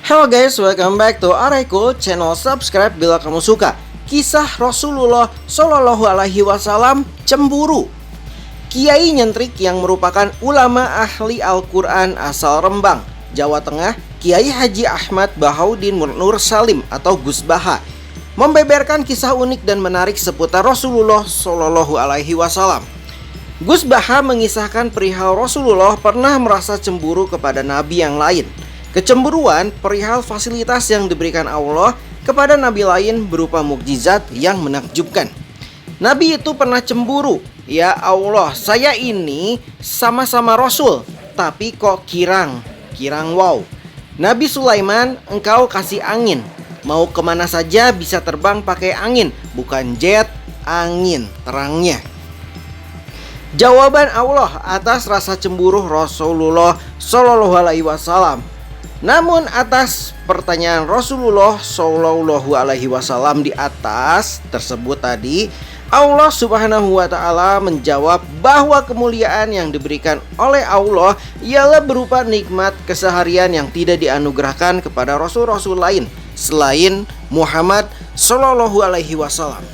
Hello guys, welcome back to Araiko channel. Subscribe bila kamu suka kisah Rasulullah Shallallahu Alaihi Wasallam cemburu. Kiai Nyentrik yang merupakan ulama ahli Al-Quran asal Rembang, Jawa Tengah, Kiai Haji Ahmad Bahaudin Nur Salim atau Gus Baha, membeberkan kisah unik dan menarik seputar Rasulullah Shallallahu Alaihi Wasallam. Gus Baha mengisahkan perihal Rasulullah pernah merasa cemburu kepada nabi yang lain. Kecemburuan perihal fasilitas yang diberikan Allah kepada nabi lain berupa mukjizat yang menakjubkan. Nabi itu pernah cemburu. Ya Allah, saya ini sama-sama Rasul, tapi kok kirang wow. Nabi Sulaiman, engkau kasih angin, mau kemana saja bisa terbang pakai angin, bukan jet, angin terangnya. Jawaban Allah atas rasa cemburu Rasulullah Shallallahu Alaihi Wasallam. Namun atas pertanyaan Rasulullah Shallallahu Alaihi Wasallam di atas tersebut tadi, Allah Subhanahu wa Ta'ala menjawab bahwa kemuliaan yang diberikan oleh Allah ialah berupa nikmat keseharian yang tidak dianugerahkan kepada rasul-rasul lain selain Muhammad Shallallahu Alaihi Wasallam.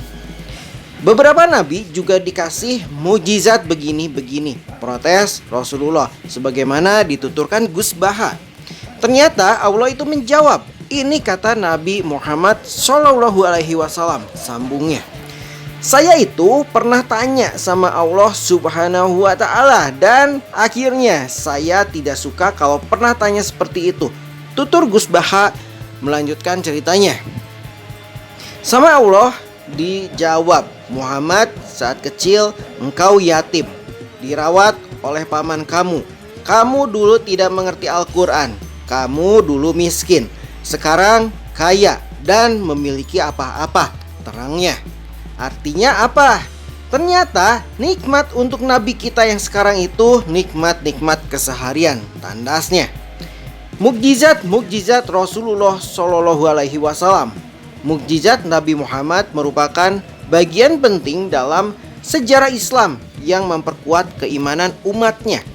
Beberapa nabi juga dikasih mujizat begini-begini, protes Rasulullah sebagaimana dituturkan Gus Baha. Ternyata Allah itu menjawab, ini kata Nabi Muhammad Shallallahu Alaihi Wasallam, sambungnya. Saya itu pernah tanya sama Allah Subhanahu wa Ta'ala, dan akhirnya saya tidak suka kalau pernah tanya seperti itu. Tutur Gus Baha melanjutkan ceritanya. Sama Allah dijawab, Muhammad, saat kecil engkau yatim, dirawat oleh paman kamu. Kamu dulu tidak mengerti Al-Quran. Kamu dulu miskin, sekarang kaya dan memiliki apa-apa, terangnya. Artinya apa? Ternyata nikmat untuk nabi kita yang sekarang itu nikmat-nikmat keseharian, tandasnya. Mukjizat Rasulullah Shallallahu Alaihi Wasallam. Mukjizat Nabi Muhammad merupakan bagian penting dalam sejarah Islam yang memperkuat keimanan umatnya.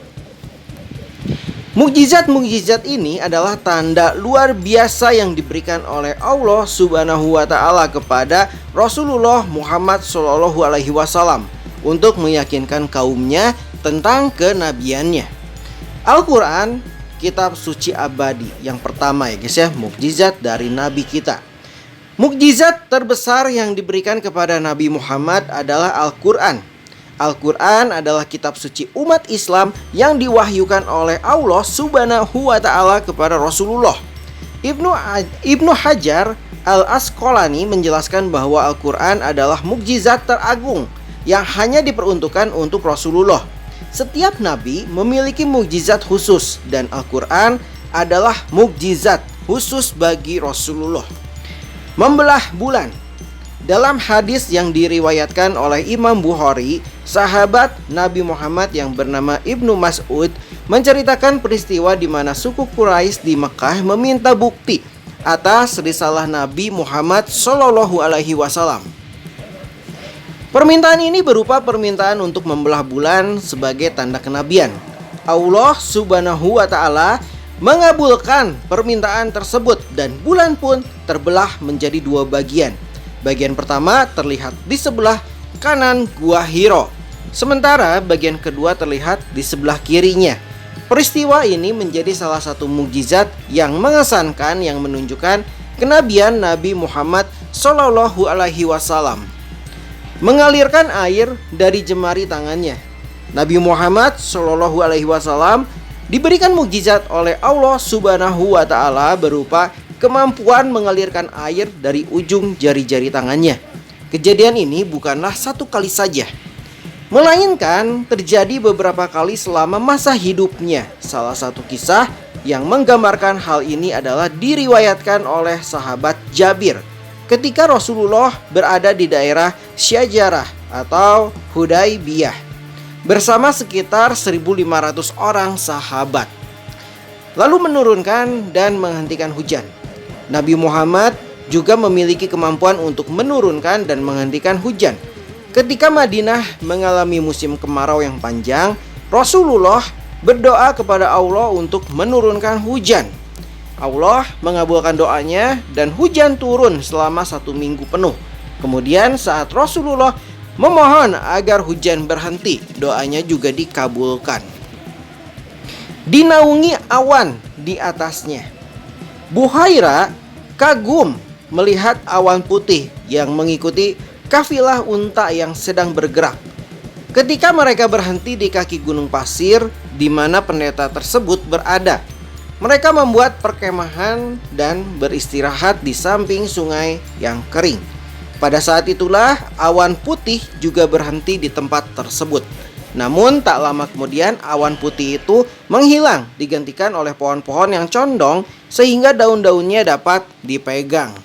Mukjizat ini adalah tanda luar biasa yang diberikan oleh Allah Subhanahu wa Ta'ala kepada Rasulullah Muhammad Shallallahu Alaihi Wasallam untuk meyakinkan kaumnya tentang kenabiannya. Al-Quran, kitab suci abadi yang pertama ya guys ya, mukjizat dari nabi kita. Mukjizat terbesar yang diberikan kepada Nabi Muhammad adalah Al-Quran. Al-Quran adalah kitab suci umat Islam yang diwahyukan oleh Allah Subhanahu wa Ta'ala kepada Rasulullah. Ibnu Hajar Al-Asqalani menjelaskan bahwa Al-Quran adalah mukjizat teragung yang hanya diperuntukkan untuk Rasulullah. Setiap nabi memiliki mukjizat khusus dan Al-Quran adalah mukjizat khusus bagi Rasulullah. Membelah bulan. Dalam hadis yang diriwayatkan oleh Imam Bukhari, sahabat Nabi Muhammad yang bernama Ibnu Mas'ud menceritakan peristiwa di mana suku Quraisy di Mekah meminta bukti atas risalah Nabi Muhammad Shallallahu Alaihi Wasallam. Permintaan ini berupa permintaan untuk membelah bulan sebagai tanda kenabian. Allah Subhanahu wa Ta'ala mengabulkan permintaan tersebut dan bulan pun terbelah menjadi dua bagian. Bagian pertama terlihat di sebelah kanan Gua Hiro, sementara bagian kedua terlihat di sebelah kirinya. Peristiwa ini menjadi salah satu mukjizat yang mengesankan yang menunjukkan kenabian Nabi Muhammad Shallallahu Alaihi Wasallam. Mengalirkan air dari jemari tangannya. Nabi Muhammad Shallallahu Alaihi Wasallam diberikan mukjizat oleh Allah Subhanahu wa Ta'ala berupa kemampuan mengalirkan air dari ujung jari-jari tangannya. Kejadian ini bukanlah satu kali saja, melainkan terjadi beberapa kali selama masa hidupnya. Salah satu kisah yang menggambarkan hal ini adalah diriwayatkan oleh sahabat Jabir ketika Rasulullah berada di daerah Syajarah atau Hudaybiyah bersama sekitar 1.500 orang sahabat, lalu menurunkan dan menghentikan hujan. Nabi Muhammad juga memiliki kemampuan untuk menurunkan dan menghentikan hujan. Ketika Madinah mengalami musim kemarau yang panjang, Rasulullah berdoa kepada Allah untuk menurunkan hujan. Allah mengabulkan doanya dan hujan turun selama 1 minggu penuh. Kemudian saat Rasulullah memohon agar hujan berhenti, doanya juga dikabulkan. Dinaungi awan di atasnya. Buhaira kagum melihat awan putih yang mengikuti kafilah unta yang sedang bergerak. Ketika mereka berhenti di kaki gunung pasir di mana pendeta tersebut berada, mereka membuat perkemahan dan beristirahat di samping sungai yang kering. Pada saat itulah awan putih juga berhenti di tempat tersebut. Namun tak lama kemudian awan putih itu menghilang, digantikan oleh pohon-pohon yang condong sehingga daun-daunnya dapat dipegang.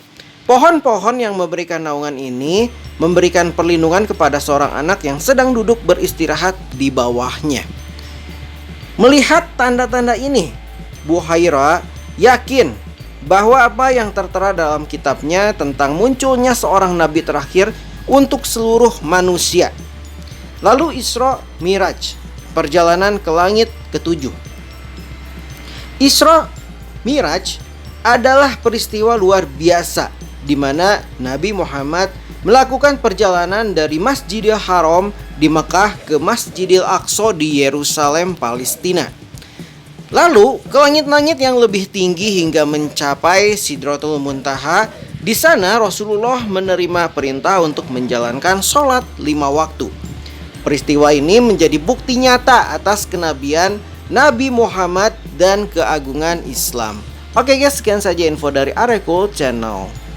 Pohon-pohon yang memberikan naungan ini memberikan perlindungan kepada seorang anak yang sedang duduk beristirahat di bawahnya. Melihat tanda-tanda ini, Buhaira yakin bahwa apa yang tertera dalam kitabnya tentang munculnya seorang nabi terakhir untuk seluruh manusia. Lalu Isra Miraj, perjalanan ke langit ke-7. Isra Miraj adalah peristiwa luar biasa di mana Nabi Muhammad melakukan perjalanan dari Masjidil Haram di Mekah ke Masjidil Aqsa di Yerusalem, Palestina. Lalu ke langit-langit yang lebih tinggi hingga mencapai Sidratul Muntaha. Di sana Rasulullah menerima perintah untuk menjalankan sholat 5 waktu. Peristiwa ini menjadi bukti nyata atas kenabian Nabi Muhammad dan keagungan Islam. Oke guys, sekian saja info dari Arekul Channel.